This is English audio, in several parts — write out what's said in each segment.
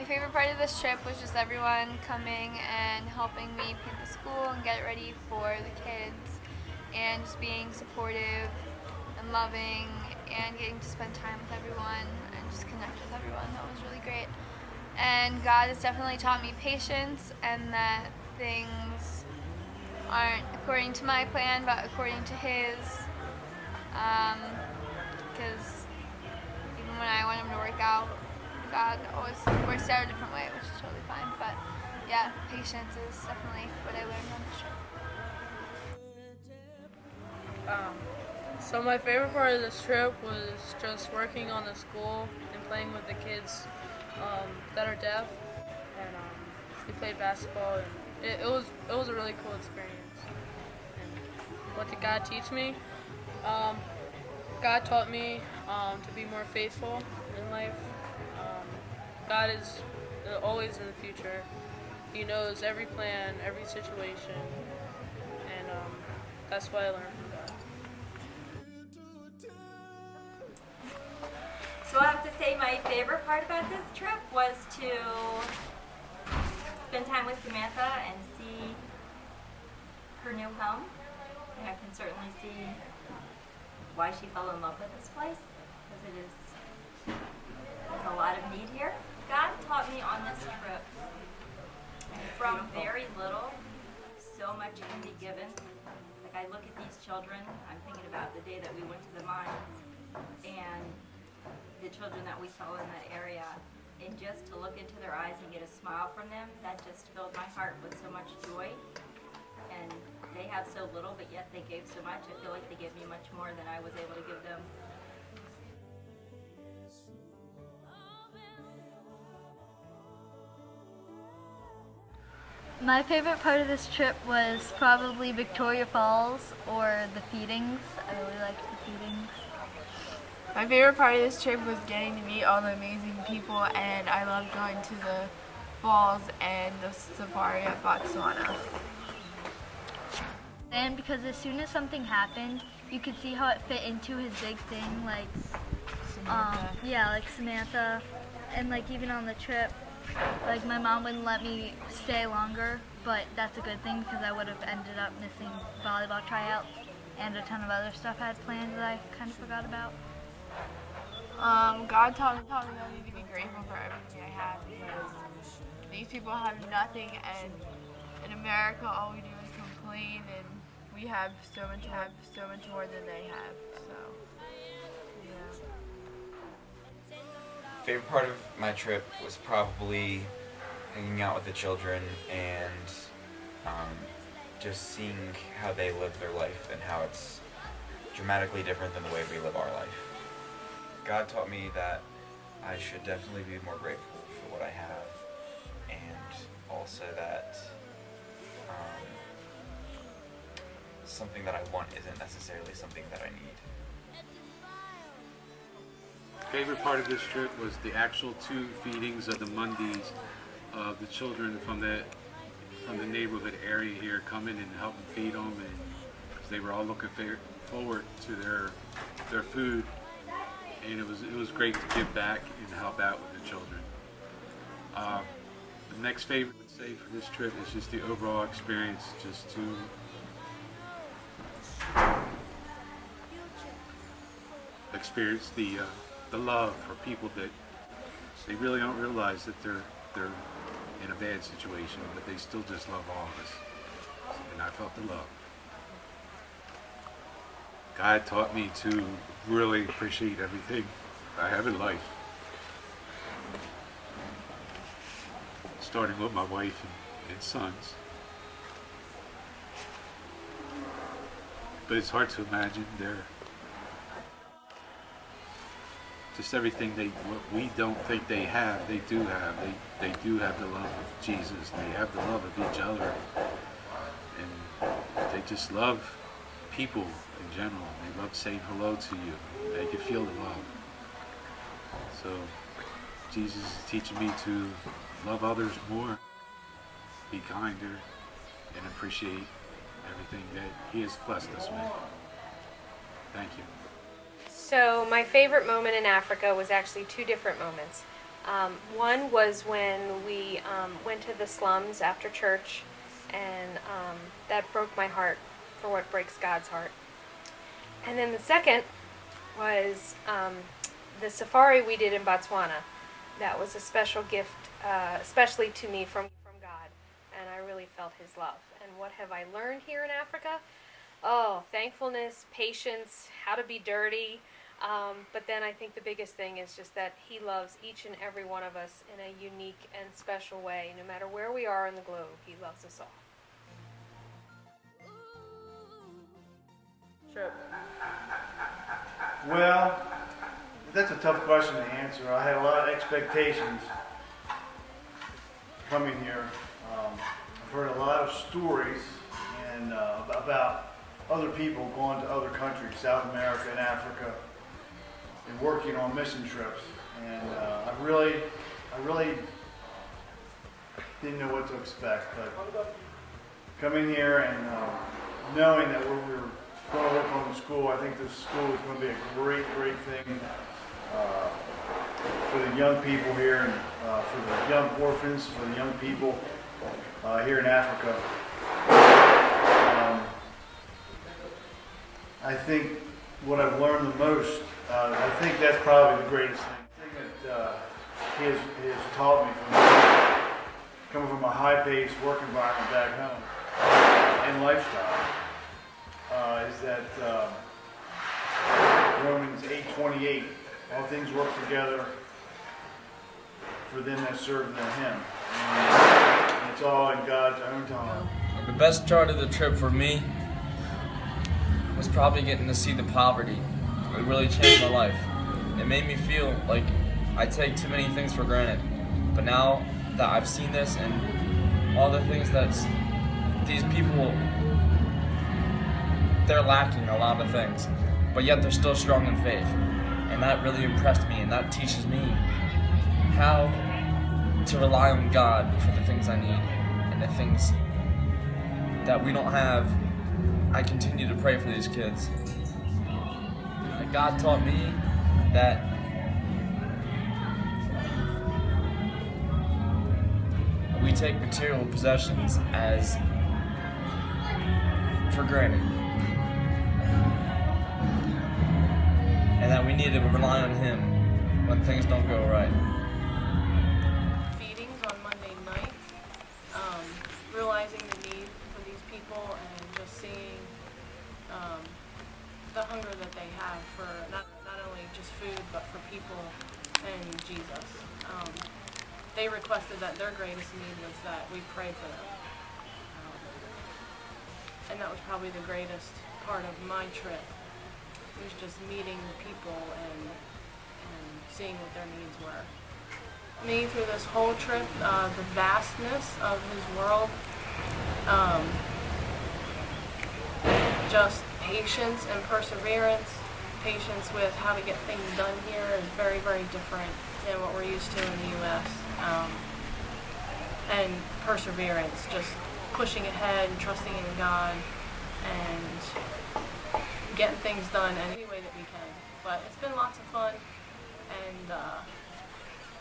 My favorite part of this trip was just everyone coming and helping me paint the school and get it ready for the kids, and just being supportive and loving and getting to spend time with everyone and just connect with everyone. That was really great. And God has definitely taught me patience, and that things aren't according to my plan but according to His. Because even when I want Him to work out, God always works out a different way, which is totally fine. But yeah, patience is definitely what I learned on this trip. So my favorite part of this trip was just working on the school and playing with the kids that are deaf, and we played basketball, and it was a really cool experience. And what did God teach me? God taught me to be more faithful in life. God is always in the future. He knows every plan, every situation, and that's what I learned from God. So I have to say my favorite part about this trip was to spend time with Samantha and see her new home. And I can certainly see why she fell in love with this place, because there's a lot of need here. God taught me on this trip from very little, so much can be given. Like I look at these children, I'm thinking about the day that we went to the mines and the children that we saw in that area, and just to look into their eyes and get a smile from them, that just filled my heart with so much joy. And they have so little, but yet they gave so much. I feel like they gave me much more than I was able to give them. My favorite part of this trip was probably Victoria Falls or the feedings. I really liked the feedings. My favorite part of this trip was getting to meet all the amazing people, and I loved going to the falls and the safari at Botswana. And because as soon as something happened, you could see how it fit into his big thing, like like Samantha, and like even on the trip, like my mom wouldn't let me stay longer, but that's a good thing because I would have ended up missing volleyball tryouts and a ton of other stuff I had planned that I kind of forgot about. God taught me that I need to be grateful for everything I have, because these people have nothing, and in America all we do is complain, and we have so much more than they have. So, yeah. Favorite part of my trip was probably hanging out with the children and just seeing how they live their life and how it's dramatically different than the way we live our life. God taught me that I should definitely be more grateful for what I have, and also that something that I want isn't necessarily something that I need. Favorite part of this trip was the actual 2 feedings of the Mondays of the children from the neighborhood area here coming and helping feed them, and cause they were all looking forward to their food, and it was great to give back and help out with the children. The next favorite I would say for this trip is just the overall experience, just to experience the love for people that they really don't realize that they're in a bad situation, but they still just love all of us. And I felt the love. God taught me to really appreciate everything I have in life. Starting with my wife and sons. But it's hard to imagine just everything what we don't think they have, they do have. They do have the love of Jesus. They have the love of each other. And they just love people in general. They love saying hello to you. They can feel the love. So Jesus is teaching me to love others more, be kinder, and appreciate everything that He has blessed us with. Thank you. So my favorite moment in Africa was actually 2 different moments. One was when we went to the slums after church, and that broke my heart for what breaks God's heart. And then the second was the safari we did in Botswana. That was a special gift, especially to me from God, and I really felt His love. And what have I learned here in Africa? Oh, thankfulness, patience, how to be dirty. But then I think the biggest thing is just that He loves each and every one of us in a unique and special way. No matter where we are in the globe, He loves us all. Trip. Well, that's a tough question to answer. I had a lot of expectations coming here. I've heard a lot of stories and about other people going to other countries, South America and Africa, and working on mission trips. And I really didn't know what to expect. But coming here and knowing that we were going to work on the school, I think this school is going to be a great thing for the young people here and for the young orphans, for the young people here in Africa. I think what I've learned the most, I think that's probably the greatest thing that he has taught me from coming from a high-paced work environment back home and lifestyle, is that Romans 8:28, all things work together for them that serve Him. And it's all in God's own time. The best part of the trip for me was probably getting to see the poverty. It really changed my life. It made me feel like I take too many things for granted. But now that I've seen this and all the things that these people, they're lacking a lot of things, but yet they're still strong in faith. And that really impressed me, and that teaches me how to rely on God for the things I need and the things that we don't have. I continue to pray for these kids. And God taught me that we take material possessions as for granted, and that we need to rely on Him when things don't go right. Feedings on Monday night, realizing the need for these people and just seeing the hunger that they have for not only just food but for people and Jesus. They requested that their greatest need was that we pray for them. And that was probably the greatest part of my trip. It was just meeting people and seeing what their needs were. Me, through this whole trip, the vastness of His world, just patience and perseverance, patience with how to get things done here is very different than what we're used to in the U.S. And perseverance, just pushing ahead and trusting in God and getting things done any way that we can. But it's been lots of fun, and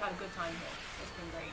had a good time here. It's been great.